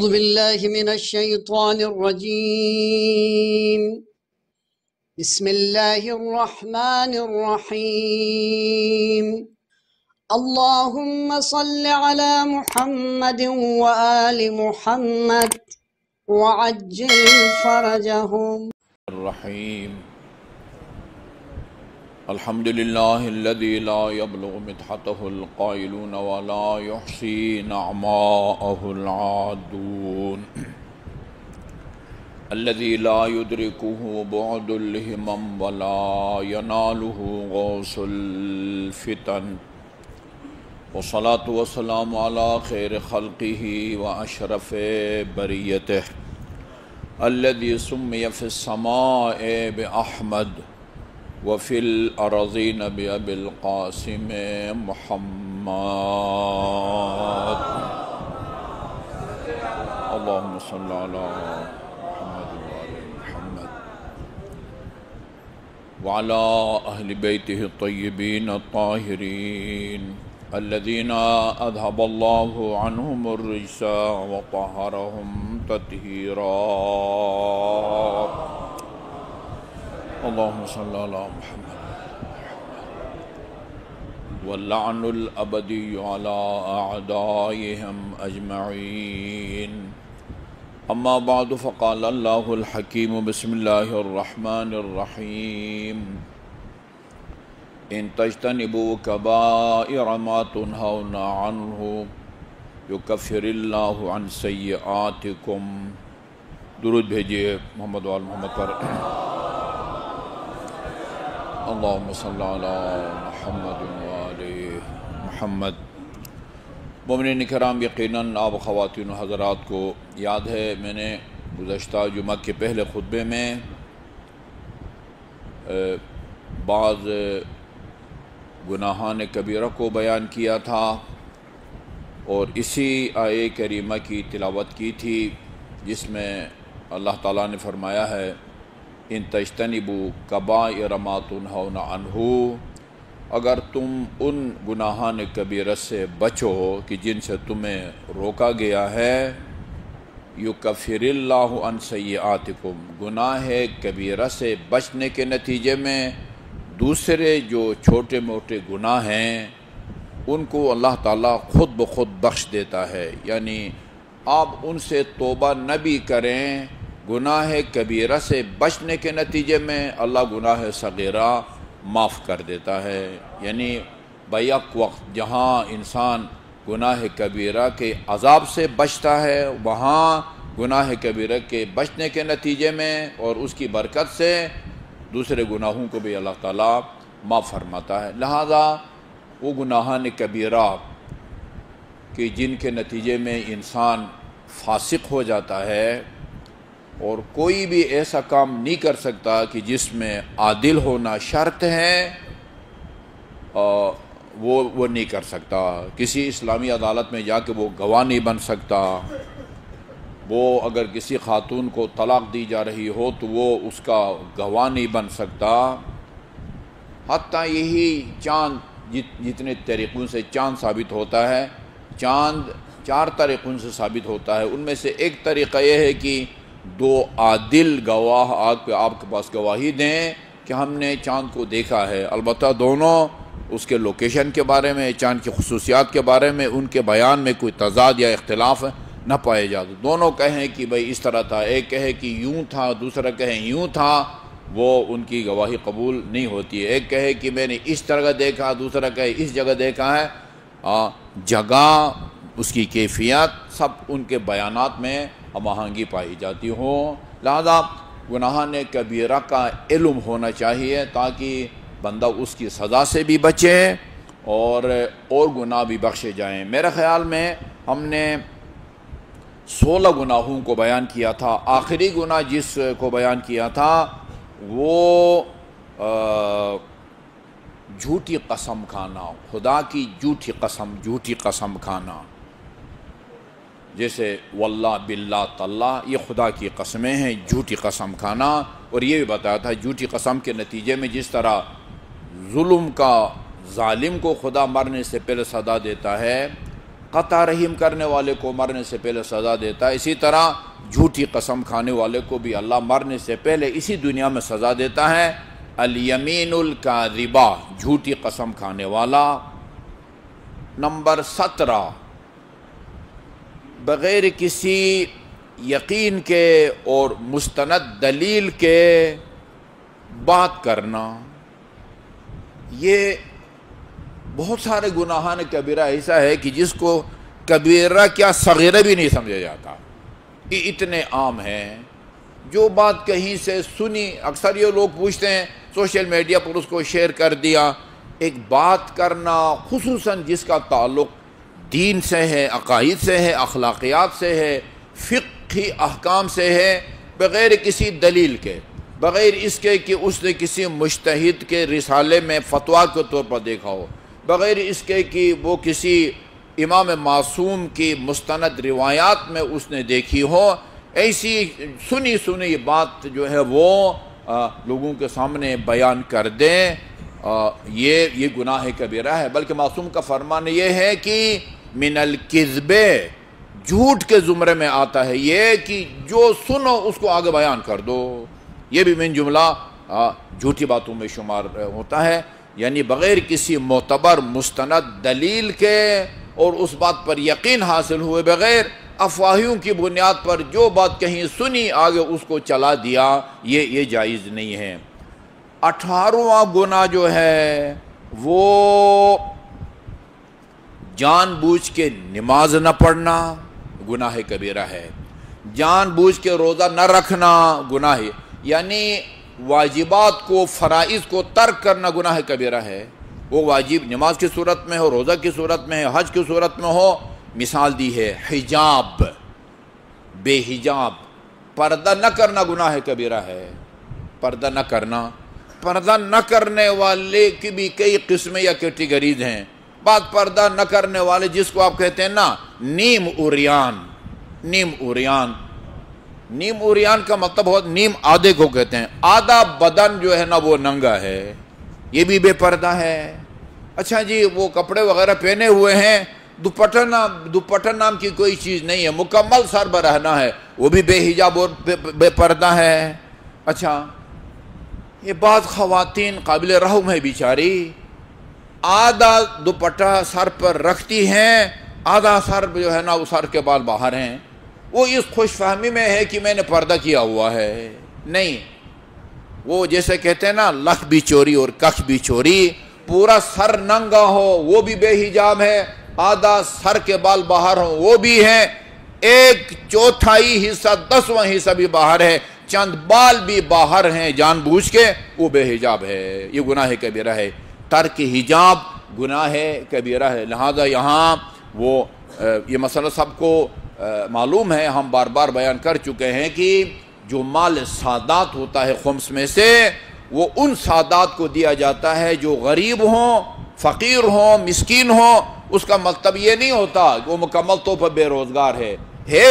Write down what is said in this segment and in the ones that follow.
أعوذ بالله من الشيطان الرجيم. بسم الله الرحمن الرحيم. اللهم صل على محمد وآل محمد وعجل فرجهم. الرحيم. الحمد لله الذي لا يبلغ مدحته القائلون ولا يحصي نعماءه العادون، الذي لا يدركه بعد الهمم ولا يناله غوص الفتن، والصلاة والسلام على خير خلقه وأشرف بريته، الذي سمي في السماء بأحمد وفي الأراضين بأبي القاسم محمد. اللهم صل على محمد وآل محمد وعلى أهل بيته الطيبين الطاهرين الذين أذهب الله عنهم الرجس وطهرهم تطهيرا. اللهم صل على محمد واللعن الأبدي على أعدائهم أجمعين. أما بعد، فقال الله الحكيم بسم الله الرحمن الرحيم: إن تجتنبوا كبائر ما تنهون عنه يكفر الله عن سيئاتكم. درود بھیجئے محمد وآل محمد پر. اللہم صلی علی محمد وآل محمد. مومنین کرام، یقیناً آپ خواتین و حضرات کو یاد ہے میں نے گزشتہ جمعہ کے پہلے خطبے میں بعض گناہان کبیرہ کو بیان کیا تھا اور اسی آیہ کریمہ کی تلاوت کی تھی جس میں اللہ تعالیٰ نے فرمایا ہے: ان تجتنبوا کبائر ما تنہون عنہ، اگر تم ان گناہان کبیرہ سے بچو کہ جن سے تمہیں روکا گیا ہے، یکفر اللہ عن سیئاتکم، گناہ کبیرہ سے بچنے کے نتیجے میں دوسرے جو چھوٹے موٹے گناہ ہیں ان کو اللہ تعالیٰ خود بخود بخش دیتا ہے. یعنی آپ ان سے توبہ نہ بھی کریں، گناہ کبیرہ سے بچنے کے نتیجے میں اللہ گناہ صغیرہ معاف کر دیتا ہے. یعنی بیک وقت جہاں انسان گناہ کبیرہ کے عذاب سے بچتا ہے، وہاں گناہ کبیرہ کے بچنے کے نتیجے میں اور اس کی برکت سے دوسرے گناہوں کو بھی اللہ تعالیٰ معاف فرماتا ہے. لہذا وہ گناہان کبیرہ کہ جن کے نتیجے میں انسان فاسق ہو جاتا ہے اور کوئی بھی ایسا کام نہیں کر سکتا کہ جس میں عادل ہونا شرط ہے، وہ نہیں کر سکتا. کسی اسلامی عدالت میں جا کے وہ گواہ نہیں بن سکتا. وہ اگر کسی خاتون کو طلاق دی جا رہی ہو تو وہ اس کا گواہ نہیں بن سکتا. حتیٰ یہی چاند جتنے طریقوں سے چاند ثابت ہوتا ہے، چاند 4 طریقوں سے ثابت ہوتا ہے. ان میں سے ایک طریقہ یہ ہے کہ 2 عادل گواہ آپ کے پاس گواہی دیں کہ ہم نے چاند کو دیکھا ہے. البتہ دونوں اس کے لوکیشن کے بارے میں، چاند کی خصوصیات کے بارے میں ان کے بیان میں کوئی تضاد یا اختلاف نہ پائے جاتے. دونوں کہیں کہ بھئی اس طرح تھا، ایک کہے کہ یوں تھا، دوسرا کہے یوں تھا، وہ ان کی گواہی قبول نہیں ہوتی ہے. ایک کہے کہ میں نے اس طرح دیکھا، دوسرا کہے اس جگہ دیکھا ہے. جگہ، اس کی کیفیت، سب ان کے بیانات میں ہم آہنگی پائی جاتی ہوں. لہذا گناہان کبیرہ کا علم ہونا چاہیے تاکہ بندہ اس کی سزا سے بھی بچے اور گناہ بھی بخشے جائیں. میرے خیال میں ہم نے 16 گناہوں کو بیان کیا تھا. آخری گناہ جس کو بیان کیا تھا وہ جھوٹی قسم کھانا، خدا کی جھوٹی قسم کھانا. جیسے واللہ باللہ تاللہ، یہ خدا کی قسمیں ہیں، جھوٹی قسم کھانا. اور یہ بھی بتایا تھا جھوٹی قسم کے نتیجے میں جس طرح ظلم کا ظالم کو خدا مرنے سے پہلے سزا دیتا ہے، قطع رحم کرنے والے کو مرنے سے پہلے سزا دیتا ہے، اسی طرح جھوٹی قسم کھانے والے کو بھی اللہ مرنے سے پہلے اسی دنیا میں سزا دیتا ہے۔ الیمین الکاذبہ، جھوٹی قسم کھانے والا۔ نمبر 17، بغیر کسی یقین کے اور مستند دلیل کے بات کرنا۔ یہ بہت سارے گناہان کبیرہ ایسا ہے کہ جس کو کبیرہ کیا صغیرہ بھی نہیں سمجھا جاتا، یہ اتنے عام ہیں۔ جو بات کہیں سے سنی، اکثر یہ لوگ پوچھتے ہیں سوشل میڈیا پر اس کو شیئر کر دیا۔ ایک بات کرنا خصوصاً جس کا تعلق دین سے ہے، عقائد سے ہے، اخلاقیات سے ہے، فقہی احکام سے ہے، بغیر کسی دلیل کے، بغیر اس کے کہ اس نے کسی مجتہد کے رسالے میں فتویٰ کے طور پر دیکھا ہو، بغیر اس کے کہ وہ کسی امام معصوم کی مستند روایات میں اس نے دیکھی ہو، ایسی سنی بات جو ہے وہ لوگوں کے سامنے بیان کر دیں، یہ گناہ کبیرہ ہے۔ بلکہ معصوم کا فرمان یہ ہے کہ من الکذب، جھوٹ کے زمرے میں آتا ہے یہ کہ جو سنو اس کو آگے بیان کر دو، یہ بھی من جملہ جھوٹی باتوں میں شمار ہوتا ہے۔ یعنی بغیر کسی معتبر مستند دلیل کے اور اس بات پر یقین حاصل ہوئے بغیر افواہیوں کی بنیاد پر جو بات کہیں سنی آگے اس کو چلا دیا، یہ جائز نہیں ہے۔ 18واں گناہ جو ہے وہ جان بوجھ کے نماز نہ پڑھنا گناہ کبیرہ ہے، جان بوجھ کے روزہ نہ رکھنا گناہ، یعنی واجبات کو، فرائض کو ترک کرنا گناہ کبیرہ ہے۔ وہ واجب نماز کی صورت میں ہو، روزہ کی صورت میں ہو، حج کی صورت میں ہو۔ مثال دی ہے حجاب، بے حجاب، پردہ نہ کرنا گناہ کبیرہ ہے۔ پردہ نہ کرنا، پردہ نہ کرنے والے کی بھی کئی قسمیں یا کیٹیگریز ہیں۔ بات پردہ نہ کرنے والے جس کو آپ کہتے ہیں نا نیم اوریان، نیم اوریان، نیم اوریان کا مطلب ہو نیم آدھے کو کہتے ہیں، آدھا بدن جو ہے نا وہ ننگا ہے، یہ بھی بے پردہ ہے۔ اچھا جی، وہ کپڑے وغیرہ پہنے ہوئے ہیں، دوپٹہ نام کی کوئی چیز نہیں ہے، مکمل سر پر رہنا ہے، وہ بھی بے حجاب اور بے پردہ ہے۔ اچھا، یہ بعض خواتین قابل رحم ہے بیچاری، آدھا دوپٹہ سر پر رکھتی ہیں، آدھا سر جو ہے نا وہ سر کے بال باہر ہیں، وہ اس خوش فہمی میں ہے کہ میں نے پردہ کیا ہوا ہے۔ نہیں، وہ جیسے کہتے ہیں نا لکھ بھی چوری اور ککھ بھی چوری، پورا سر ننگا ہو وہ بھی بے حجاب ہے، آدھا سر کے بال باہر ہوں وہ بھی ہے، 1/4 حصہ 10واں حصہ بھی باہر ہے، چند بال بھی باہر ہیں جان بوجھ کے، وہ بے حجاب ہے، یہ گناہ کبیرہ ہے۔ ترک حجاب گناہ کبیرہ ہے۔ لہذا یہاں وہ یہ مسئلہ سب کو معلوم ہے، ہم بار بار بیان کر چکے ہیں کہ جو مال سادات ہوتا ہے خمس میں سے، وہ ان سادات کو دیا جاتا ہے جو غریب ہوں، فقیر ہوں، مسکین ہوں۔ اس کا مطلب یہ نہیں ہوتا کہ وہ مکمل طور پر بے روزگار ہے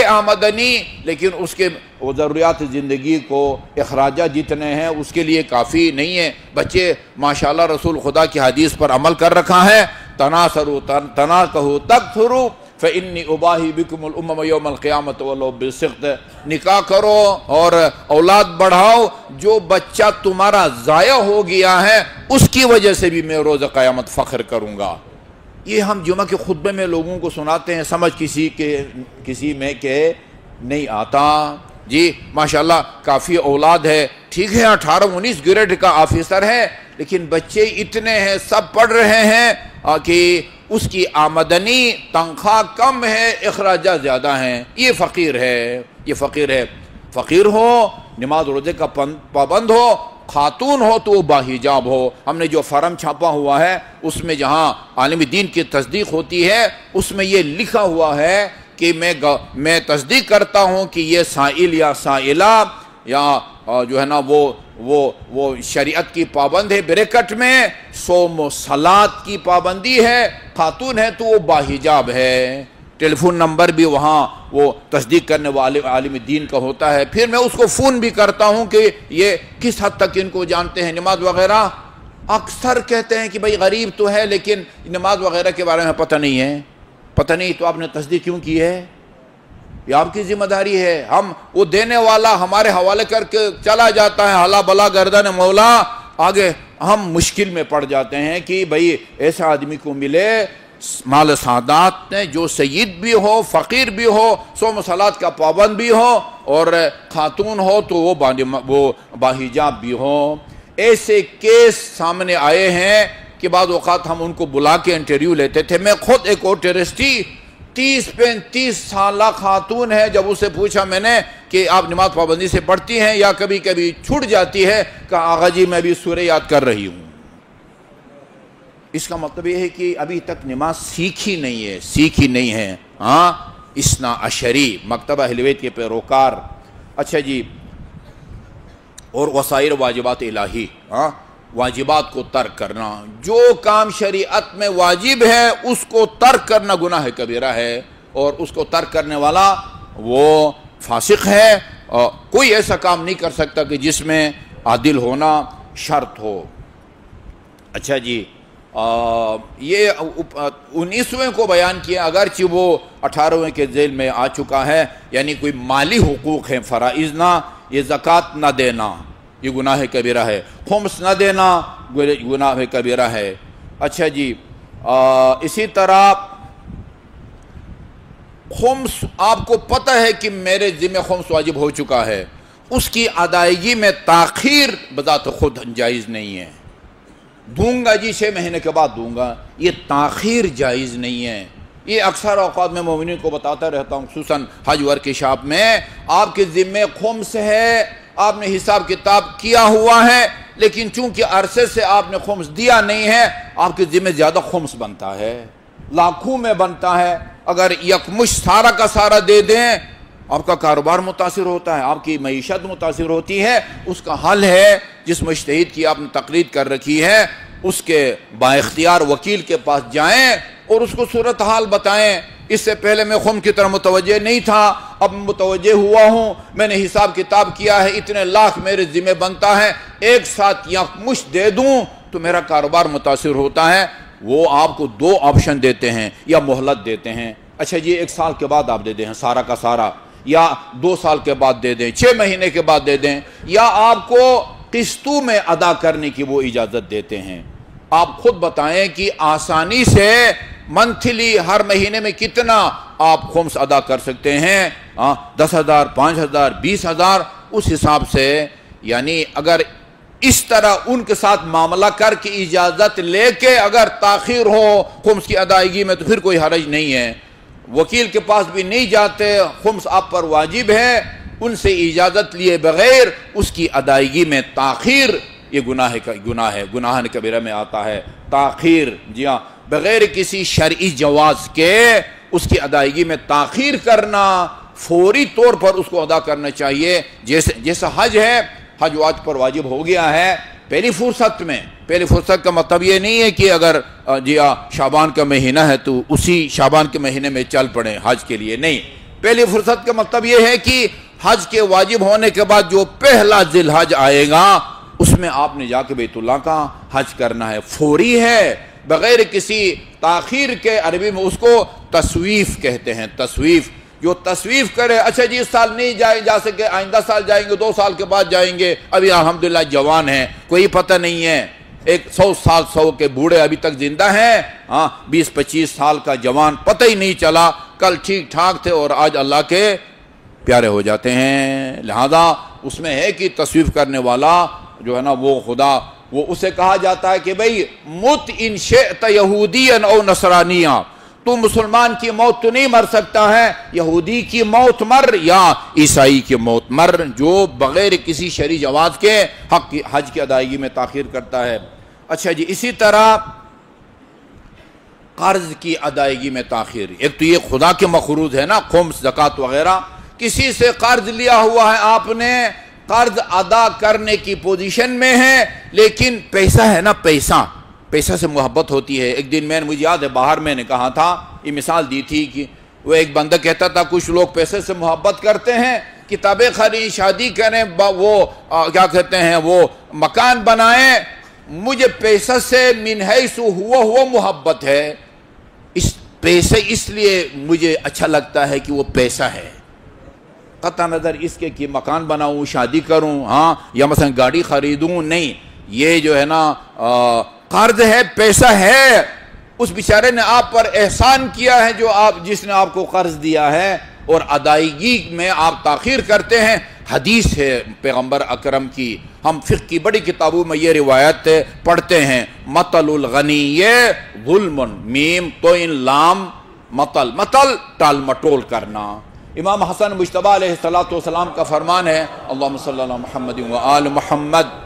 آمدنی، لیکن اس کے وہ ضروریات زندگی کو اخراجات جتنے ہیں اس کے لیے کافی نہیں ہے۔ بچے ماشاءاللہ رسول خدا کی حدیث پر عمل کر رکھا ہے، تناصروا تناکحوا تکثروا فإنی اباہی بکم الامم یوم القیامۃ ولو بالسقط، نکاح کرو اور اولاد بڑھاؤ، جو بچہ تمہارا ضائع ہو گیا ہے اس کی وجہ سے بھی میں روز قیامت فخر کروں گا۔ یہ ہم جمعہ کے خطبے میں لوگوں کو سناتے ہیں، سمجھ کسی میں کہ نہیں آتا۔ جی ماشاءاللہ کافی اولاد ہے، ٹھیک ہے 18-19 گریڈ کا آفیسر ہے، لیکن بچے اتنے ہیں، سب پڑھ رہے ہیں کہ اس کی آمدنی تنخواہ کم ہے، اخراجات زیادہ ہیں، یہ فقیر ہے، یہ فقیر ہے۔ فقیر ہو، نماز روزے کا پابند ہو، خاتون ہو تو وہ باحجاب ہو۔ ہم نے جو فارم چھاپا ہوا ہے اس میں جہاں عالم دین کی تصدیق ہوتی ہے اس میں یہ لکھا ہوا ہے کہ میں تصدیق کرتا ہوں کہ یہ سائل یا سائلہ یا جو ہے نا وہ شریعت کی پابند ہے، بریکٹ میں صوم و صلاۃ کی پابندی ہے، خاتون ہے تو وہ باحجاب ہے۔ ٹیلی فون نمبر بھی وہاں وہ تصدیق کرنے والے عالم دین کا ہوتا ہے، پھر میں اس کو فون بھی کرتا ہوں کہ یہ کس حد تک ان کو جانتے ہیں نماز وغیرہ۔ اکثر کہتے ہیں کہ بھئی غریب تو ہے لیکن نماز وغیرہ کے بارے میں پتہ نہیں ہے، پتہ نہیں تو آپ نے تصدیق کیوں کی ہے؟ یہ آپ کی ذمہ داری ہے. ہم وہ دینے والا ہمارے حوالے کر کے چلا جاتا ہے، ہلا بلا گردن مولا، آگے ہم مشکل میں پڑ جاتے ہیں کہ بھئی ایسا آدمی کو ملے مال سعادات نے جو سید بھی ہو، فقیر بھی ہو، صوم و صلات کا پابند بھی ہو، اور خاتون ہو تو وہ باحجاب بھی ہو. ایسے کیس سامنے آئے ہیں کہ بعض اوقات ہم ان کو بلا کے انٹرویو لیتے تھے. میں خود ایک اور ٹیرسٹ تھی، 30-35 سالہ خاتون ہے. جب اسے پوچھا میں نے کہ آپ نماز پابندی سے پڑھتی ہیں یا کبھی کبھی چھوٹ جاتی ہے، کہا آغا جی میں بھی سورہ یاد کر رہی ہوں. اس کا مطلب یہ ہے کہ ابھی تک نماز سیکھی نہیں ہے. ہاں، اثنا عشری مکتبہ اہل بیت کے پیروکار. اچھا جی، اور وسائر واجبات الہی، ہاں، واجبات کو ترک کرنا. جو کام شریعت میں واجب ہے اس کو ترک کرنا گناہ کبیرہ ہے، اور اس کو ترک کرنے والا وہ فاسق ہے. کوئی ایسا کام نہیں کر سکتا کہ جس میں عادل ہونا شرط ہو. اچھا جی، یہ 19ویں کو بیان کیا، اگرچہ وہ 18ویں کے ذیل میں آ چکا ہے. یعنی کوئی مالی حقوق ہیں، فرائض نہ، یہ زکوٰۃ نہ دینا یہ گناہ کبیرہ ہے، خمس نہ دینا گناہ کبیرہ ہے. اچھا جی، اسی طرح خمس، آپ کو پتہ ہے کہ میرے ذمہ خمس واجب ہو چکا ہے، اس کی ادائیگی میں تاخیر بذات خود جائز نہیں ہے. دوں گا جی 6 مہینے کے بعد دوں گا، یہ تاخیر جائز نہیں ہے. یہ اکثر اوقات میں مومنین کو بتاتا رہتا ہوں، خصوصاً حج ورکشاپ میں. آپ کے ذمہ خمس ہے، آپ نے حساب کتاب کیا ہوا ہے، لیکن چونکہ عرصے سے آپ نے خمس دیا نہیں ہے، آپ کے ذمہ زیادہ خمس بنتا ہے، لاکھوں میں بنتا ہے. اگر یکمش سارا کا سارا دے دیں، آپ کا کاروبار متاثر ہوتا ہے، آپ کی معیشت متاثر ہوتی ہے. اس کا حل ہے، جس مجتہد کی آپ نے تقلید کر رکھی ہے اس کے با اختیار وکیل کے پاس جائیں اور اس کو صورتحال بتائیں. اس سے پہلے میں خم کی طرح متوجہ نہیں تھا، اب متوجہ ہوا ہوں، میں نے حساب کتاب کیا ہے، اتنے لاکھ میرے ذمہ بنتا ہے، ایک ساتھ یکمش دے دوں تو میرا کاروبار متاثر ہوتا ہے. وہ آپ کو 2 آپشن دیتے ہیں یا مہلت دیتے ہیں. اچھا جی 1 سال کے بعد آپ دے دیں سارا کا سارا، یا 2 سال کے بعد دے دیں، 6 مہینے کے بعد دے دیں، یا آپ کو قسطوں میں ادا کرنے کی وہ اجازت دیتے ہیں. آپ خود بتائیں کہ آسانی سے منتھلی ہر مہینے میں کتنا آپ خمس ادا کر سکتے ہیں؟ 10,000 5,000 20,000 اس حساب سے. یعنی اگر اس طرح ان کے ساتھ معاملہ کر کے اجازت لے کے اگر تاخیر ہو خمس کی ادائیگی میں تو پھر کوئی حرج نہیں ہے. وکیل کے پاس بھی نہیں جاتے، خمس آپ پر واجب ہے، ان سے اجازت لیے بغیر اس کی ادائیگی میں تاخیر یہ گناہ ہے، گناہ کبیرہ میں آتا ہے تاخیر. جی ہاں، بغیر کسی شرعی جواز کے اس کی ادائیگی میں تاخیر کرنا، فوری طور پر اس کو ادا کرنا چاہیے. جیسا حج ہے، حج آج پر واجب ہو گیا ہے پہلی فرصت میں. پہلی فرصت کا مطلب یہ نہیں ہے کہ اگر شعبان کا مہینہ ہے تو اسی شعبان کے مہینے میں چل پڑیں حج کے لیے، نہیں. پہلی فرصت کا مطلب یہ ہے کہ حج کے واجب ہونے کے بعد جو پہلا ذی الحج آئے گا اس میں آپ نے جا کے بیت اللہ کا حج کرنا ہے. فوری ہے، بغیر کسی تاخیر کے. عربی میں اس کو تسویف کہتے ہیں، تسویف. جو تسویف کرے، اچھا جی اس سال نہیں جا سکے، آئندہ سال جائیں گے، 2 سال کے بعد جائیں گے، ابھی الحمدللہ جوان ہیں، کوئی پتہ نہیں ہے. 100 کے بوڑھے ابھی تک زندہ ہیں، 20-25 سال کا جوان پتہ ہی نہیں چلا، کل ٹھیک ٹھاک تھے اور آج اللہ کے پیارے ہو جاتے ہیں. لہذا اس میں ہے کہ تسویف کرنے والا جو ہے نا وہ خدا، وہ اسے کہا جاتا ہے کہ بھئی مت ان شئت یہودیا او نصرانیا، تو مسلمان کی موت تو نہیں مر سکتا ہے، یہودی کی موت مر یا عیسائی کی موت مر، جو بغیر کسی شرعی جواز کے حج کی ادائیگی میں تاخیر کرتا ہے. اچھا جی، اسی طرح قرض کی ادائیگی میں تاخیر. ایک تو یہ خدا کے مقروض ہے نا، خمس زکوٰۃ وغیرہ. کسی سے قرض لیا ہوا ہے آپ نے، قرض ادا کرنے کی پوزیشن میں ہے، لیکن پیسہ ہے نا، پیسہ سے محبت ہوتی ہے. ایک دن مجھے یاد ہے باہر میں نے کہا تھا، یہ مثال دی تھی کہ وہ ایک بندہ کہتا تھا کچھ لوگ پیسے سے محبت کرتے ہیں، کتابیں خرید، شادی کریں، وہ کیا کہتے ہیں، وہ مکان بنائیں. مجھے پیسہ سے من حیث ہوا محبت ہے. پیسے اس لیے مجھے اچھا لگتا ہے کہ وہ پیسہ ہے، قطع نظر اس کے کہ مکان بناؤں، شادی کروں، ہاں، یا مثلا گاڑی خریدوں، نہیں، یہ جو ہے نا قرض ہے، پیسہ ہے، اس بیچارے نے آپ پر احسان کیا ہے جس نے آپ کو قرض دیا ہے، اور ادائیگی میں آپ تاخیر کرتے ہیں۔ حدیث ہے پیغمبر اکرم کی، ہم فقہ کی بڑی کتابوں میں یہ روایت پڑھتے ہیں، مطل الغنی ظلم، میم توئن لام مطل، مطل ٹال مٹول کرنا۔ امام حسن مجتبی علیہ السلام کا فرمان ہے، اللہم صلی اللہ محمد و آل محمد،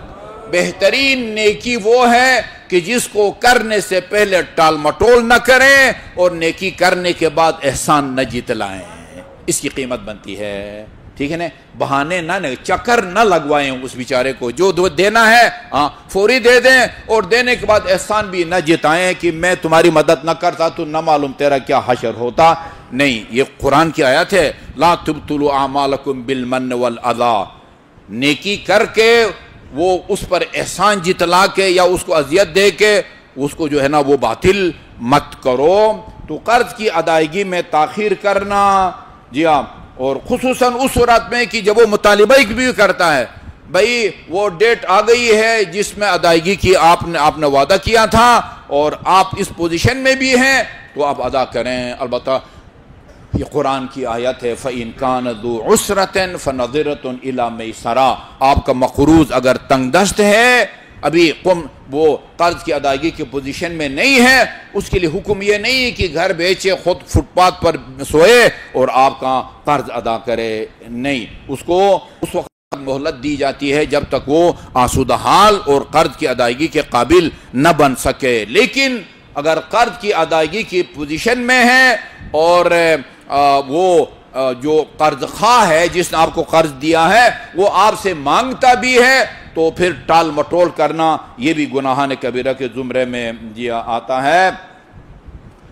بہترین نیکی وہ ہے کہ جس کو کرنے سے پہلے ٹال مٹول نہ کریں اور نیکی کرنے کے بعد احسان نہ جتلائیں، اس کی قیمت بنتی ہے، ٹھیک ہے نا؟ بہانے نہ چکر نہ لگوائیں اس بیچارے کو، جو دینا ہے فوری دے دیں، اور دینے کے بعد احسان بھی نہ جتائیں کہ میں تمہاری مدد نہ کرتا تو نہ معلوم تیرا کیا حشر ہوتا۔ نہیں، یہ قرآن کی آیت ہے، لا تبطلوا اعمالکم بالمن والاذی، نیکی کر کے وہ اس پر احسان جتلا کے یا اس کو اذیت دے کے اس کو جو ہے نا وہ باطل مت کرو۔ تو قرض کی ادائیگی میں تاخیر کرنا، جی ہاں، اور خصوصاً اس صورت میں کہ جب وہ مطالبہ بھی کرتا ہے، بھئی وہ ڈیٹ آ گئی ہے جس میں ادائیگی کی آپ نے وعدہ کیا تھا اور آپ اس پوزیشن میں بھی ہیں تو آپ ادا کریں۔ البتہ یہ قرآن کی آیت ہے، فَإِن كَانَ ذُو عُسْرَةٍ فَنَظِرَةٌ إِلَىٰ مَيْسَرَةٍ، آپ کا مقروض اگر تنگ دست ہے، ابھی وہ قرض کی ادائیگی کی پوزیشن میں نہیں ہے، اس کے لیے حکم یہ نہیں کہ گھر بیچے خود فٹ پاتھ پر سوئے اور آپ کا قرض ادا کرے، نہیں، اس کو اس وقت مہلت دی جاتی ہے جب تک وہ آسودہ حال اور قرض کی ادائیگی کے قابل نہ بن سکے۔ لیکن اگر قرض کی ادائیگی کی پوزیشن میں ہے اور وہ جو قرض خواہ ہے جس نے آپ کو قرض دیا ہے وہ آپ سے مانگتا بھی ہے تو پھر ٹال مٹول کرنا یہ بھی گناہان کبیرہ کے زمرے میں آتا ہے۔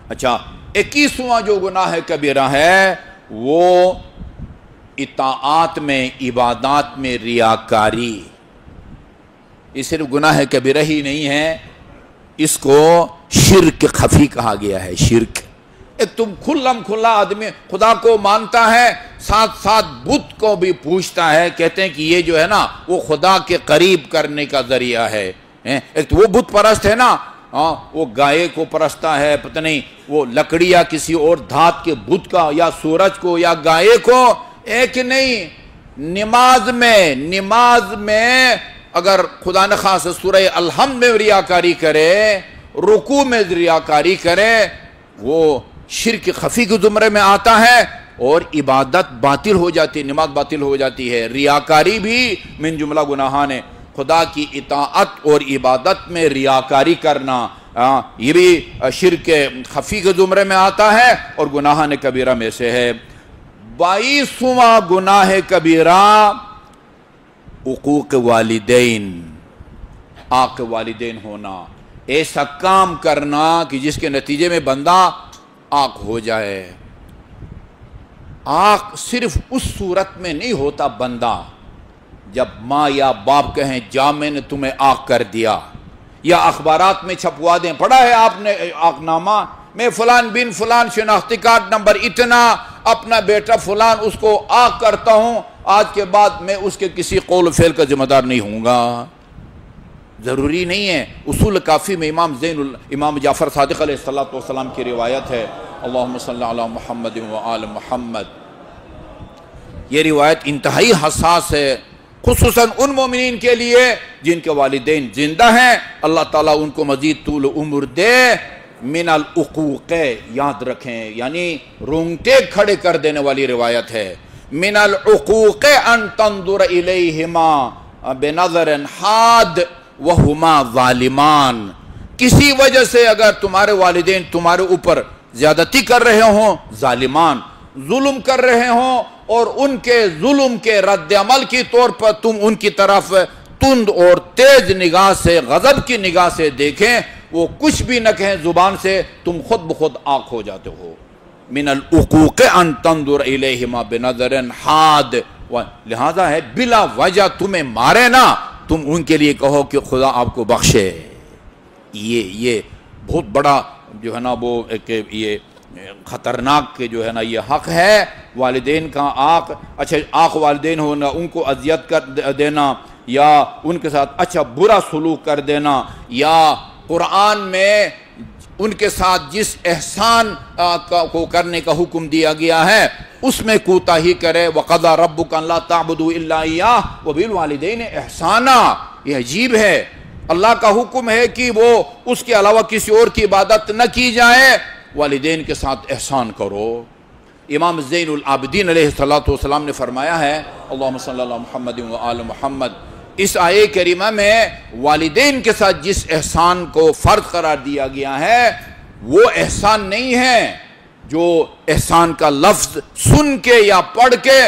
اچھا، 21واں جو گناہ کبیرہ ہے وہ اطاعات میں، عبادات میں ریاکاری۔ یہ صرف گناہ کبیرہ ہی نہیں ہے، اس کو شرک خفی کہا گیا ہے۔ شرک، ایک تم کھلا آدمی خدا کو مانتا ہے، ساتھ ساتھ بت کو بھی پوچھتا ہے، کہتے ہیں کہ یہ جو ہے نا وہ خدا کے قریب کرنے کا ذریعہ ہے۔ ایک تو وہ بت پرست ہے نا، وہ گائے کو پرستا ہے، پتہ نہیں وہ لکڑی یا کسی اور دھات کے بت کا یا سورج کو یا گائے کو، ایک نہیں۔ نماز میں اگر خدا نخواستہ سورہ الحمد میں ریاکاری کرے، رکوع میں ریاکاری کرے، وہ شرک خفی کے زمرے میں آتا ہے اور عبادت باطل ہو جاتی ہے، نماز باطل ہو جاتی ہے۔ ریاکاری بھی من جملہ گناہان ہے، خدا کی اطاعت اور عبادت میں ریاکاری کرنا، یہ بھی شرک خفی کے زمرے میں آتا ہے اور گناہان کبیرہ میں سے ہے۔ 22واں گناہ کبیرہ حقوق والدین، آق والدین ہونا، ایسا کام کرنا کہ جس کے نتیجے میں بندہ آق ہو جائے۔ آق صرف اس صورت میں نہیں ہوتا بندہ جب ماں یا باپ کہیں جا میں نے تمہیں آق کر دیا، یا اخبارات میں چھپوا دیں، پڑھا ہے آپ نے آق نامہ میں فلان بن فلان شناختی کارڈ نمبر اتنا، اپنا بیٹا فلان اس کو آق کرتا ہوں، آج کے بعد میں اس کے کسی قول و فعل کا ذمہ دار نہیں ہوں گا۔ ضروری نہیں ہے۔ اصول کافی میں امام جعفر صادق علیہ السلام کی روایت ہے، اللہم صلی علی محمد و آل محمد۔ یہ روایت انتہائی حساس ہے، خصوصاً ان مومنین کے لیے جن کے والدین زندہ ہیں، اللہ تعالیٰ ان کو مزید طول عمر دے۔ من العقوق، یاد رکھیں، یعنی رونگٹے کھڑے کر دینے والی روایت ہے۔ من العقوق ان تنظر الیہما بنظر حاد وہما ظالمان، کسی وجہ سے اگر تمہارے والدین تمہارے اوپر زیادتی کر رہے ہوں، ظالمان ظلم کر رہے ہوں، اور ان کے ظلم کے رد عمل کی طور پر تم ان کی طرف تند اور تیز نگاہ سے، غضب کی نگاہ سے دیکھیں، وہ کچھ بھی نہ کہیں زبان سے، تم خود بخود آنکھ ہو جاتے ہو۔ من العقوق ان تنظر الیہما بنظر حاد، لہذا ہے بلا وجہ تمہیں مارے نا، تم ان کے لیے کہو کہ خدا آپ کو بخشے۔ یہ بہت بڑا جو ہے نا وہ ایک یہ خطرناک جو ہے نا یہ حق ہے والدین کا آق والدین ہونا، ان کو اذیت کر دینا یا ان کے ساتھ اچھا برا سلوک کر دینا، یا قرآن میں ان کے ساتھ جس احسان کو کرنے کا حکم دیا گیا ہے اس میں کوتاہی کرے۔ وَقَضَىٰ رَبُّكَ أَلَّا تَعْبُدُوا إِلَّا إِيَّاهُ وَبِالْوَالِدَيْنِ إِحْسَانًا۔ یہ عجیب ہے، اللہ کا حکم ہے کہ وہ اس کے علاوہ کسی اور کی عبادت نہ کی جائے، والدین کے ساتھ احسان کرو۔ امام زین العابدین علیہ السلام نے فرمایا ہے، اللہم صلی اللہ محمد و آل محمد، اس آیے کریمہ میں والدین کے ساتھ جس احسان کو فرض قرار دیا گیا ہے وہ احسان نہیں ہے جو احسان کا لفظ سن کے یا پڑھ کے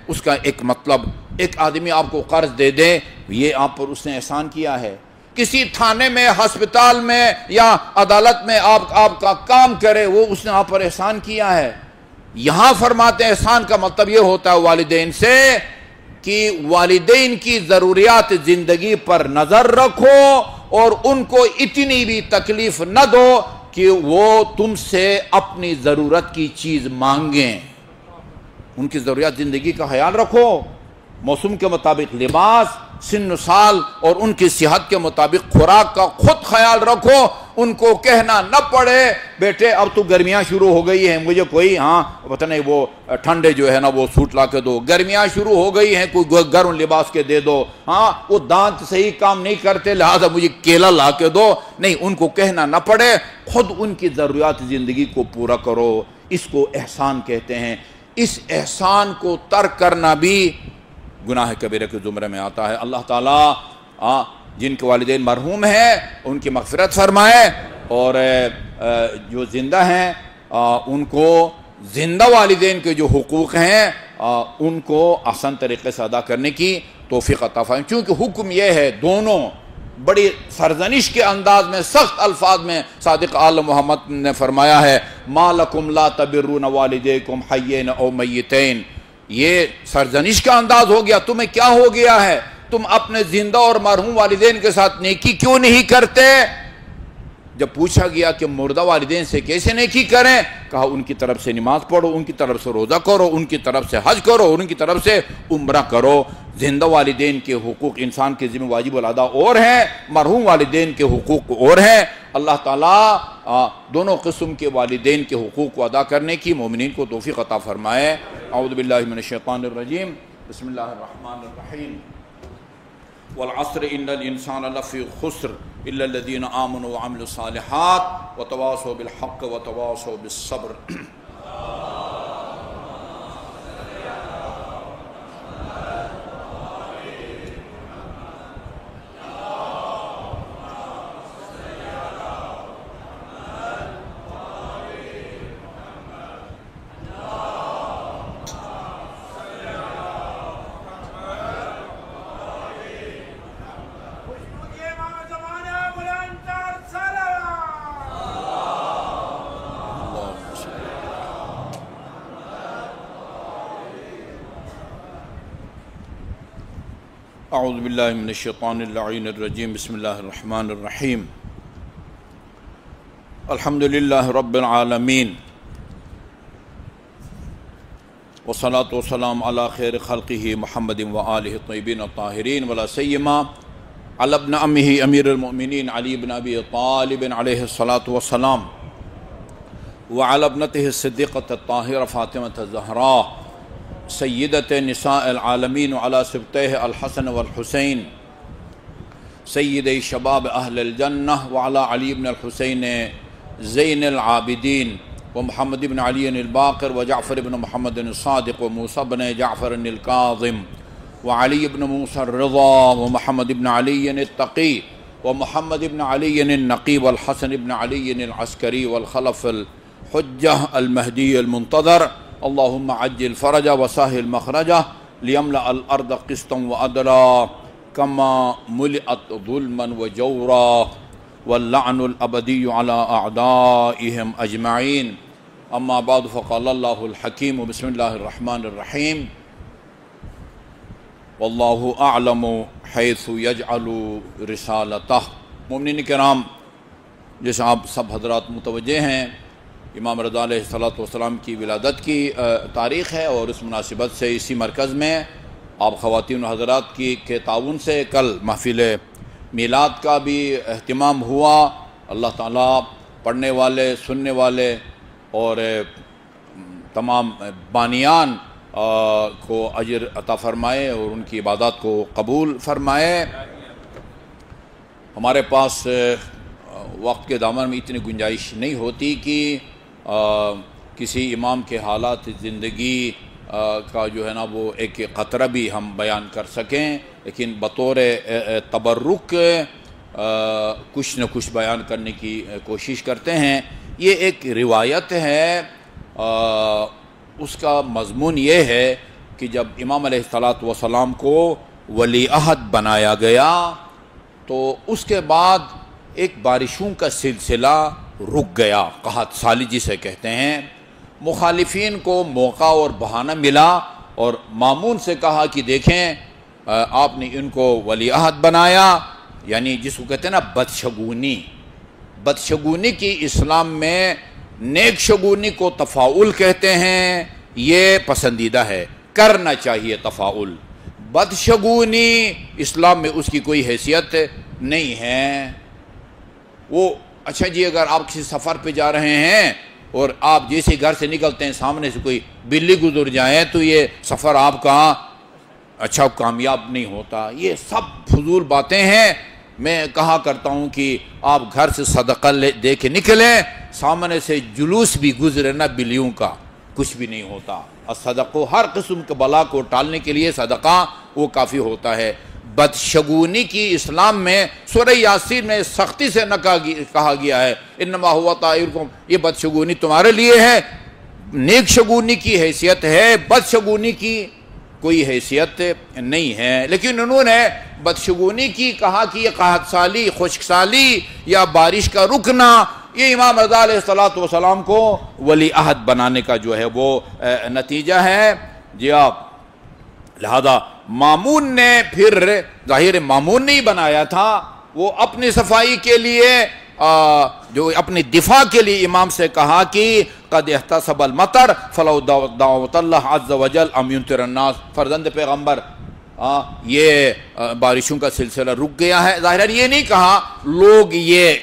اس کا ایک مطلب، ایک آدمی آپ کو قرض دے دے، یہ آپ پر اس نے احسان کیا ہے۔ کسی تھانے میں، ہسپتال میں یا عدالت میں آپ کا کام کرے، وہ اس نے آپ پر احسان کیا ہے۔ یہاں فرماتے ہیں احسان کا مطلب یہ ہوتا ہے والدین سے کہ والدین کی ضروریات زندگی پر نظر رکھو اور ان کو اتنی بھی تکلیف نہ دو کہ وہ تم سے اپنی ضرورت کی چیز مانگیں۔ ان کی ضروریات زندگی کا خیال رکھو، موسم کے مطابق لباس، سن و سال اور ان کی صحت کے مطابق خوراک کا خود خیال رکھو۔ ان کو کہنا نہ پڑے بیٹے اب تو گرمیاں شروع ہو گئی ہیں، مجھے کوئی پتہ نہیں وہ ٹھنڈے جو ہے نا وہ سوٹ لا کے دو، گرمیاں شروع ہو گئی ہیں کوئی گرم لباس کے دے دو، وہ دانت صحیح کام نہیں کرتے لہذا مجھے کیلا لا کے دو، نہیں، ان کو کہنا نہ پڑے، خود ان کی ضروریات زندگی کو پورا کرو۔ اس کو احسان کہتے ہیں۔ اس احسان کو ترک کرنا بھی گناہ کبیرہ کے زمرے میں آتا ہے۔ اللہ تعالیٰ جن کے والدین مرحوم ہیں ان کی مغفرت فرمائے، اور جو زندہ ہیں ان کو زندہ والدین کے جو حقوق ہیں ان کو احسن طریقے سے ادا کرنے کی توفیق عطا فرمائے۔ چونکہ حکم یہ ہے، دونوں بڑی سرزنش کے انداز میں، سخت الفاظ میں صادق آل محمد نے فرمایا ہے، مَا لَكُمْ لَا تَبِرُّونَ وَالِدَيْكُمْ حَيَّيْنَ أَوْ مَيِّتَيْنَ۔ یہ سرزنش کا انداز ہو گیا، تمہیں کیا ہو گیا ہے، تم اپنے زندہ اور مرحوم والدین کے ساتھ نیکی کیوں نہیں کرتے؟ جب پوچھا گیا کہ مردہ والدین سے کیسے نیکی کریں، کہا ان کی طرف سے نماز پڑھو، ان کی طرف سے روزہ کرو، ان کی طرف سے حج کرو، ان کی طرف سے عمرہ کرو۔ زندہ والدین کے حقوق انسان کے ذمہ واجب الادا اور ہیں، مرحوم والدین کے حقوق اور ہیں۔ اللہ تعالیٰ دونوں قسم کے والدین کے حقوق کو ادا کرنے کی مومنین کو توفیق عطا فرمائے۔ اعوذ باللہ من الشیطان الرجیم، بسم اللہ الرحمن الرحیم۔ والعصر ان الانسان لفی خسر الا الذین آمنوا وعملوا الصالحات وتواصوا بالحق وتواصوا بالصبر۔ اعوذ باللہ من الشیطان اللعین الرجیم، بسم اللہ الرحمن الرحیم۔ الحمدللہ رب العالمین، والصلاة والسلام علی خیر خلقہ محمد وآلہ الطیبین الطاہرین، ولا سیما علی ابن امہ امیر المؤمنین علی بن ابی طالب علیہ الصلاة والسلام، وعلی ابنتہ الصدیقۃ الطاہرہ فاطمۃ الزہراء سیدت نساء العالمین، وعلی سبتیہ الحسن والحسین سید شباب اہل الجنہ، وعلی علی بن الحسین زین العابدین، ومحمد بن علی الباقر، وجعفر بن محمد الصادق، وموسیٰ بن جعفر الکاظم، وعلی بن موسیٰ الرضا، ومحمد بن علی التقی، ومحمد بن علی النقی، والحسن بن علی العسکری، والخلف الحجہ المہدی المنتظر۔ اللہم عجل فرجہ وسہل مخرجہ لیملأ الارض قسطا وعدلا کما ملئت ظلما وجورا واللعن الابدی علی اعدائهم اجمعین۔ اما بعد فقال اللہ الحکیم، بسم اللہ الرحمن الرحیم۔ واللہ اعلم حیث یجعل رسالتہ۔ مومنین کرام، جیسے آپ سب حضرات متوجہ ہیں، امام رضا علیہ السلام کی ولادت کی تاریخ ہے، اور اس مناسبت سے اسی مرکز میں آپ خواتین و حضرات کے تعاون سے کل محفل میلاد کا بھی اہتمام ہوا۔ اللہ تعالیٰ پڑھنے والے، سننے والے اور تمام بانیان کو اجر عطا فرمائے اور ان کی عبادات کو قبول فرمائے۔ ہمارے پاس وقت کے دامن میں اتنی گنجائش نہیں ہوتی کہ کسی امام کے حالات زندگی کا جو ہے نا وہ ایک قطرہ بھی ہم بیان کر سکیں، لیکن بطور تبرک کچھ نہ کچھ بیان کرنے کی کوشش کرتے ہیں۔ یہ ایک روایت ہے، اس کا مضمون یہ ہے کہ جب امام علیہ السلام کو ولی عہد بنایا گیا تو اس کے بعد ایک بارشوں کا سلسلہ رک گیا، قحط سالی جسے کہتے ہیں۔ مخالفین کو موقع اور بہانہ ملا اور مامون سے کہا کہ دیکھیں آپ نے ان کو ولی عہد بنایا، یعنی جس کو کہتے ہیں نا بدشگونی۔ بدشگونی کی اسلام میں نیک شگونی کو تفاعل کہتے ہیں، یہ پسندیدہ ہے، کرنا چاہیے تفاعل۔ بدشگونی اسلام میں اس کی کوئی حیثیت نہیں ہے۔ وہ اچھا جی، اگر آپ کسی سفر پہ جا رہے ہیں اور آپ جیسے گھر سے نکلتے ہیں سامنے سے کوئی بلی گزر جائے تو یہ سفر آپ کا اچھا کامیاب نہیں ہوتا۔ یہ سب فضول باتیں ہیں۔ میں کہا کرتا ہوں کہ آپ گھر سے صدقہ دے کے نکلیں، سامنے سے جلوس بھی گزرے نا بلیوں کا، کچھ بھی نہیں ہوتا۔ الصدقہ، ہر قسم کے بلا کو ٹالنے کے لیے صدقہ وہ کافی ہوتا ہے۔ بدشگونی کی اسلام میں سورہ یاسین میں سختی سے نہ کہا گیا ہے انما ہوا طائرکم، یہ بدشگونی تمہارے لیے ہے۔ نیک شگونی کی حیثیت ہے، بدشگونی کی کوئی حیثیت نہیں ہے۔ لیکن انہوں نے بدشگونی کی کہا کہ یہ قحط سالی، خشک سالی یا بارش کا رکنا، یہ امام رضا علیہ السلام کو ولی عہد بنانے کا جو ہے وہ نتیجہ ہے۔ جی آپ لہذا مامون نے پھر ظاہر مامون نہیں بنایا تھا، وہ اپنی صفائی کے لیے جو اپنی دفاع کے لیے امام سے کہا کہ قد احتسب المطر فلو دعوت اللہ عز وجل ام ينتر الناس، فرزند پیغمبر یہ بارشوں کا سلسلہ رک گیا ہے۔ ظاہر یہ نہیں کہا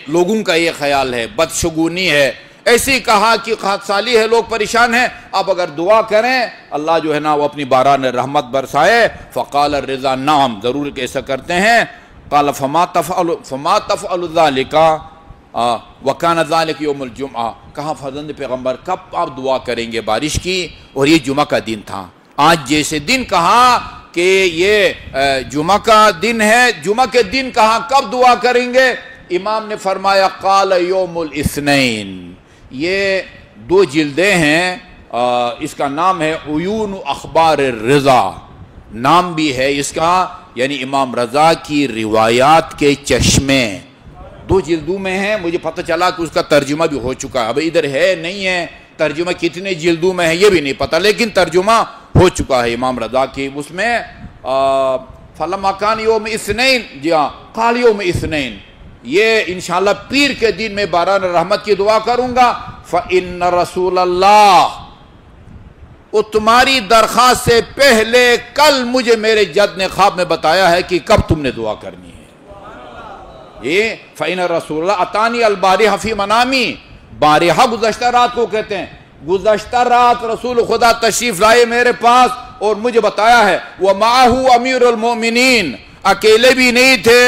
لوگوں کا یہ خیال ہے، بدشگونی ہے، ایسے ہی کہا کہ قحط سالی ہے، لوگ پریشان ہیں، آپ اگر دعا کریں اللہ جو ہے نا وہ اپنی باران رحمت برسائے۔ فقال الرضا، نعم ضرور ایسا کرتے ہیں۔ قال فما تفعل ذلك وكان ذلك يوم الجمعہ، کہا فرزند پیغمبر کب آپ دعا کریں گے بارش کی، اور یہ جمعہ کا دن تھا۔ آج جیسے دن کہا کہ یہ جمعہ کا دن ہے، جمعہ کے دن کہا کب دعا کریں گے، امام نے فرمایا قال یوم الاثنین۔ یہ 2 جلدیں ہیں، اس کا نام ہے عیون اخبار الرضا، نام بھی ہے اس کا، یعنی امام رضا کی روایات کے چشمے، 2 جلدوں میں ہیں۔ مجھے پتہ چلا کہ اس کا ترجمہ بھی ہو چکا ہے، اب ادھر ہے نہیں ہے، ترجمہ کتنے جلدوں میں ہے یہ بھی نہیں پتہ، لیکن ترجمہ ہو چکا ہے امام رضا کی۔ اس میں فلما کان یوم اثنین، جی ہاں قال یوم اثنین، یہ انشاءاللہ پیر کے دن میں باران رحمت کی دعا کروں گا۔ فإن رسول اللہ، وہ تمہاری درخواست سے پہلے کل مجھے میرے جد نے خواب میں بتایا ہے کہ کب تم نے دعا کرنی ہے۔ یہ فإن رسول اللہ اتانی البارحہ فی منامی، بارحہ گزشتہ رات کو کہتے ہیں، گزشتہ رات رسول خدا تشریف لائے میرے پاس اور مجھے بتایا ہے۔ ومعہ امیر المؤمنین، اکیلے بھی نہیں تھے،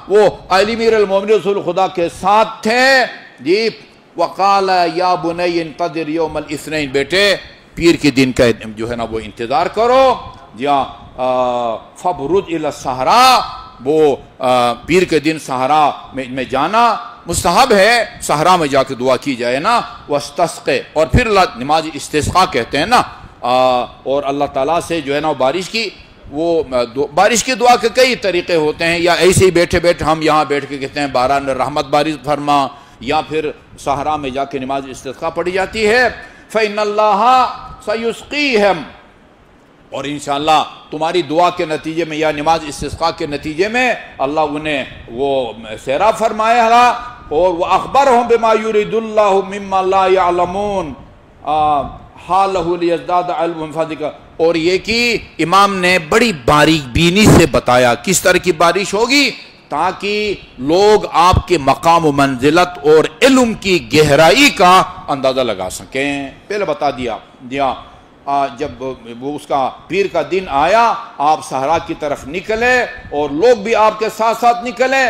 وہ علی امیر المومنین رسول خدا کے ساتھ تھے جی۔ وقال یا بنی انتظر یوم الاثنین، بیٹے پیر کے دن کا جو ہے نا وہ انتظار کرو جی ہاں۔ فبرد الی الصحراء، وہ پیر کے دن صحرا میں جانا مستحب ہے، صحرا میں جا کے دعا کی جائے نا۔ واستسقے، اور پھر نماز استسقاء کہتے ہیں نا، اور اللہ تعالیٰ سے جو ہے نا بارش کی، وہ بارش کی دعا کے کئی طریقے ہوتے ہیں، یا ایسے ہی بیٹھے بیٹھے ہم یہاں بیٹھ کے کہتے ہیں باران رحمت بارش فرما، یا پھر صحرا میں جا کے نماز استسقاء پڑھی جاتی ہے۔ فإن اللہ سیسقیہم، اور انشاءاللہ تمہاری دعا کے نتیجے میں یا نماز استسقاء کے نتیجے میں اللہ انہیں وہ سیراب فرمائے گا۔ اور وَأَخْبَرَهُمْ بِمَا يُرِيدُ اللَّهُ مِمَّا لَا يَعْلَمُونَ حَالَهُ لِيَزْدَادَ عِلْمًا فَضِلًا. اور یہ کہ امام نے بڑی باریک بینی سے بتایا کس طرح کی بارش ہوگی تاکہ لوگ آپ کے مقام و منزلت اور علم کی گہرائی کا اندازہ لگا سکیں. پہلے بتا دیا جب وہ اس کا پیر کا دن آیا آپ صحرا کی طرف نکلے اور لوگ بھی آپ کے ساتھ ساتھ نکلے.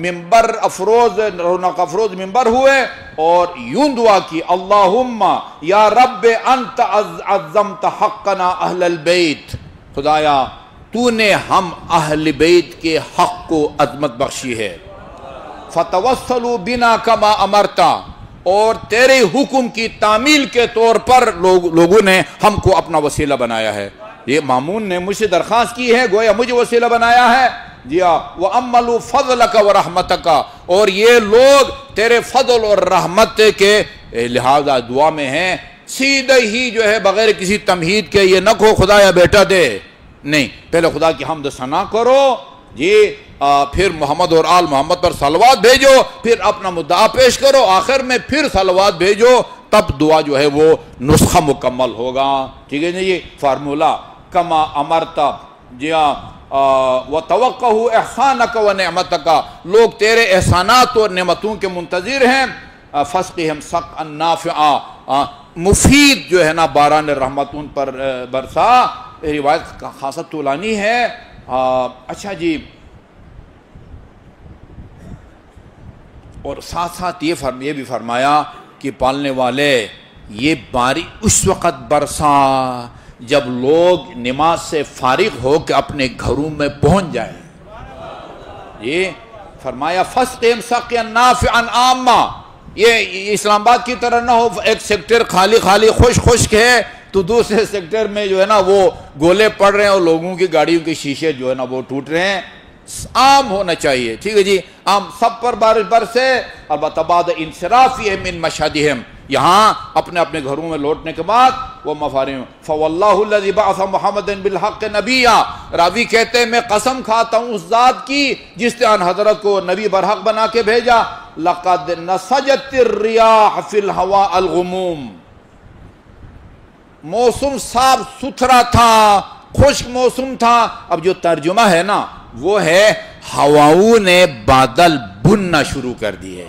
ممبر افروز رونق افروز ممبر ہوئے اور یوں دعا کی اللہم یا رب انت عظمت حقنا اہل البیت. خدایا تو نے ہم اہل بیت کے حق کو عظمت بخشی ہے. فتوسلوا بنا کما امرتا. اور تیرے حکم کی تعمیل کے طور پر لوگوں نے ہم کو اپنا وسیلہ بنایا ہے. یہ مامون نے مجھ سے درخواست کی ہے گویا مجھے وسیلہ بنایا ہے. وَأَمَّلُوا فَضْلَكَ وَرَحْمَتَكَ. اور یہ لوگ تیرے فضل اور رحمت کے لہذا دعا میں ہیں. سیدھے ہی جو ہے بغیر کسی تمہید کے یہ نہ کہو خدایا بیٹا دے. نہیں، پہلے خدا کی حمد ثنا کرو جی، پھر محمد اور آل محمد پر صلوات بھیجو، پھر اپنا مدعا پیش کرو، آخر میں پھر صلوات بھیجو، تب دعا جو ہے وہ نسخہ مکمل ہوگا. ٹھیک ہے جی. فارمولہ کما امرتا جی ہاں وَتَوَقَّهُ احسانک ونعمتک. لوگ تیرے احسانات اور نعمتوں کے منتظر ہیں. فَاسْقِهِمْ سَقْعًا نَافِعًا. مفید جو ہے نا باران رحمت ان پر برسا. روایت کا خاصہ طولانی ہے. اچھا جی، اور ساتھ ساتھ یہ بھی فرمایا کہ پالنے والے یہ بارش اس وقت برسا جب لوگ نماز سے فارغ ہو کے اپنے گھروں میں پہنچ جائیں. یہ فرمایا فَاسْقِهِمْ سَقْيًا نَافِعًا عَامًا. یہ اسلام آباد کی طرح نہ ہو ایک سیکٹر خالی خشک ہے تو دوسرے سیکٹر میں جو ہے نا وہ گولے پڑ رہے ہیں اور لوگوں کی گاڑیوں کے شیشے جو ہے نا وہ ٹوٹ رہے ہیں. عام ہونا چاہیے. ٹھیک ہے جی، عام سب پر بارش برسے. البتہ بعد انصرافہم من مشہدہم، یہاں اپنے اپنے گھروں میں لوٹنے کے بعد وہ مفارم. فواللہ الذی بعث محمدا بالحق نبیا. راوی کہتے ہیں میں قسم کھاتا ہوں اس ذات کی جس نے ان حضرت کو نبی برحق بنا کے بھیجا. لقد نسجت الریاح فی الہواء الغموم. موسم صاف ستھرا تھا، خشک موسم تھا. اب جو ترجمہ ہے نا وہ ہے ہواؤں نے بادل بننا شروع کر دیے.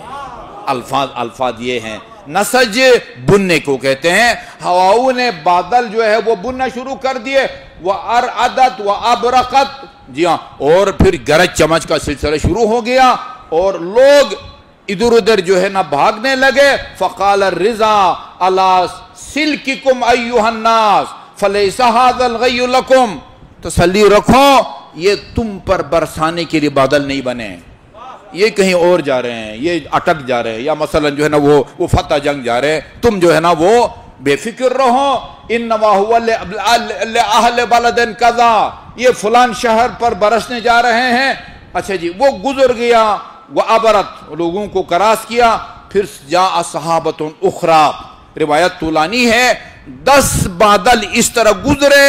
الفاظ یہ ہیں. نسج بننے کو کہتے ہیں. ہواؤں نے بادل جو ہے وہ بننا شروع کر دیے. وَأَرْعَدَتْ وَأَبْرَقَتْ. جی ہاں، اور پھر گرج چمچ کا سلسلہ شروع ہو گیا اور لوگ ادھر ادھر جو ہے نا بھاگنے لگے. فقال الرضا علی سلککم ایھا الناس فلیس ھذا الغی لکم. تسلی رکھو یہ تم پر برسانے کے لیے بادل نہیں بنے، یہ کہیں اور جا رہے ہیں، یہ اٹک جا رہے ہیں، یا مثلا جو ہے نا وہ فتح جنگ جا رہے ہیں. تم جو ہے نا وہ بے فکر رہو. انما هو لأہل بلد کذا. یہ فلان شہر پر برسنے جا رہے ہیں. اچھا جی، وہ گزر گیا. وَعَبَرَتْ، لوگوں کو کراس کیا. پھر جاء صحابۃ اخرى. روایت طولانی ہے. 10 بادل اس طرح گزرے.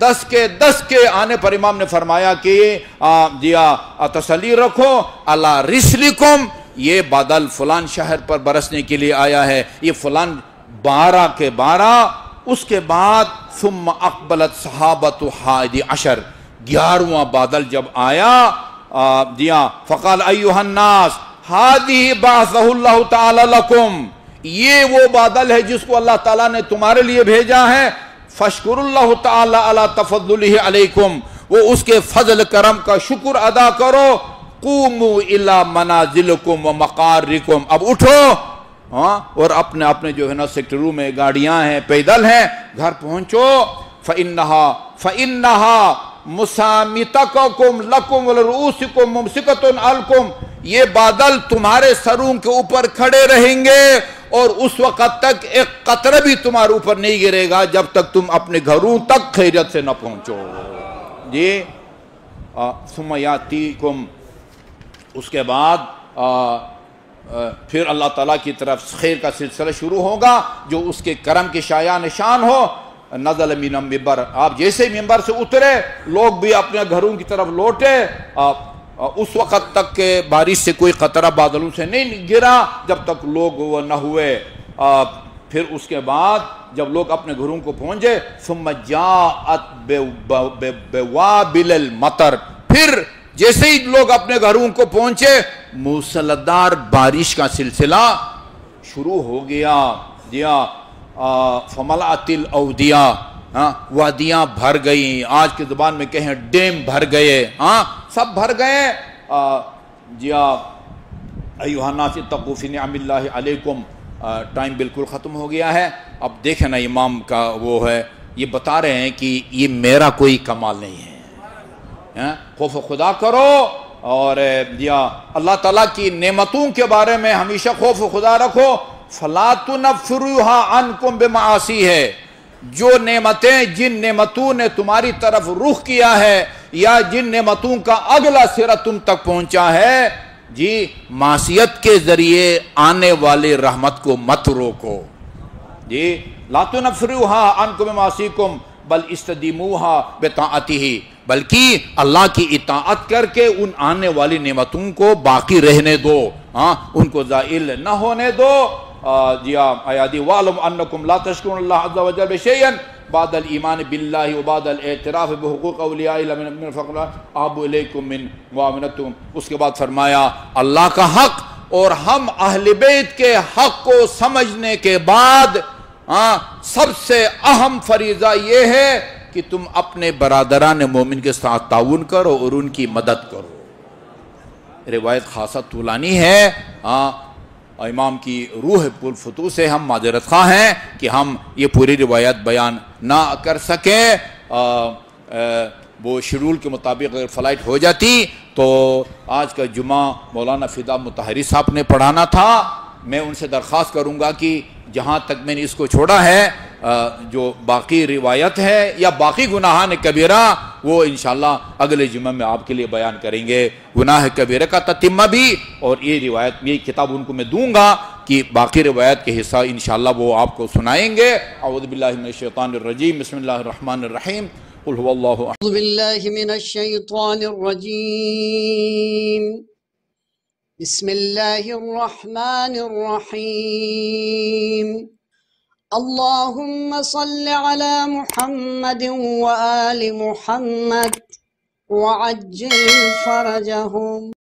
10 کے آنے پر امام نے فرمایا کہ تسلی رکھو علی رسلکم، یہ بادل فلان شہر پر برسنے کے لیے آیا ہے، یہ فلان 12 کے 12. اس کے بعد ثم اقبلت صحابۃ 11، 11واں بادل جب آیا فقال ایھا الناس ھذہ بعثہ اللہ تعالی لکم. یہ وہ بادل ہے جس کو اللہ تعالیٰ نے تمہارے لیے بھیجا ہے. فاشکر اللہ تعالی علی تفضلہ علیکم. وہ اس کے فضل کرم کا شکر ادا کرو. قوموا الی منازلکم ومقارکم. اب اٹھو اور اپنے جو ہے نا سیکٹروں میں گاڑیاں ہیں، پیدل ہیں، گھر پہنچو. فإنہا مسامتکم لکم ولرؤوسکم ممسکۃ علیکم. یہ بادل تمہارے سروں کے اوپر کھڑے رہیں گے اور اس وقت تک ایک قطرہ بھی تمہارے اوپر نہیں گرے گا جب تک تم اپنے گھروں تک خیریت سے نہ پہنچو. جی ثم یاتیکم. اس کے بعد پھر اللہ تعالیٰ کی طرف خیر کا سلسلہ شروع ہوگا جو اس کے کرم کے شایان نشان ہو. نزل من المنبر. آپ جیسے ممبر سے اترے لوگ بھی اپنے گھروں کی طرف لوٹے. اس وقت تک کہ بارش سے کوئی قطرہ بادلوں سے نہیں گرا جب تک لوگ وہ نہ ہوئے۔ پھر اس کے بعد جب لوگ اپنے گھروں کو پہنچے، ثم جاءت بوابل المطر، پھر جیسے ہی لوگ اپنے گھروں کو پہنچے موسلادھار بارش کا سلسلہ شروع ہو گیا۔ فملأت الاودیہ، وادیاں بھر گئیں، آج کی زبان میں کہیں ڈیم بھر گئے، سب بھر گئے۔ ایھا الناس اتقوا فی نعم اللہ علیکم۔ ٹائم بالکل ختم ہو گیا ہے۔ اب دیکھیں نا امام کا وہ ہے، یہ بتا رہے ہیں کہ یہ میرا کوئی کمال نہیں ہے، خوف خدا کرو اور اللہ تعالیٰ کی نعمتوں کے بارے میں ہمیشہ خوف خدا رکھو۔ فلا تنفروها عنکم بمعاصی ہے، جو نعمتیں، جن نعمتوں نے تمہاری طرف رخ کیا ہے یا جن نعمتوں کا اگلا سرا تم تک پہنچا ہے، معصیت کے ذریعے آنے والے رحمت کو مت روکو۔ لا تنفروها عنکم بمعاصیکم بل استدیموها بطاعتہ، بلکہ اللہ کی اطاعت کر کے ان آنے والی نعمتوں کو باقی رہنے دو، ان کو زائل نہ ہونے دو۔ آیادی وَعْلَمْ أَنَّكُمْ لَا تَشْكُرُونَ اللَّهَ عَزَّ وَجَلَّ بِشَيْئًا بَعْدَ الْإِيمَانِ بِاللَّهِ وَبَعْدَ الْاعْتِرَافِ بِحُقُوقِ أَوْلِيَائِهِ مِنَ الْفَقْرِ أَحَبُّ إِلَيْكُم مِّن مُعَامَلَتِكُمْ۔ اس کے بعد فرمایا اللہ کا حق اور ہم اہل بیت کے حق کو سمجھنے کے بعد سب سے اہم فریضہ یہ ہے کہ تم اپنے برادران مومن کے ساتھ تعاون کرو اور ان کی مدد کرو۔ روایت خاصہ طولانی ہے، امام کی روح پرفتوح سے ہم معذرت خواہ ہیں کہ ہم یہ پوری روایت بیان نہ کر سکیں۔ وہ شیڈول کے مطابق اگر فلائٹ ہو جاتی تو آج کا جمعہ مولانا فدا مطہری صاحب نے پڑھانا تھا۔ میں ان سے درخواست کروں گا کہ جہاں تک میں نے اس کو چھوڑا ہے، جو باقی روایت ہے یا باقی گناہان کبیرہ، وہ انشاءاللہ اگلے جمعہ میں آپ کے لیے بیان کریں گے۔ گناہ کبیرہ کا تتمہ بھی، اور یہ روایت، یہ کتاب ان کو میں دوں گا کہ باقی روایت کے حصہ انشاءاللہ وہ آپ کو سنائیں گے۔ اعوذ باللہ من الشیطان الرجیم، بسم اللہ الرحمن الرحیم، قل هو اللہ احد۔ اعوذ باللہ من الشیطان الرجیم، بسم اللہ الرحمن الرحیم، اللہم صل علی محمد وآل محمد وعجل فرجہم۔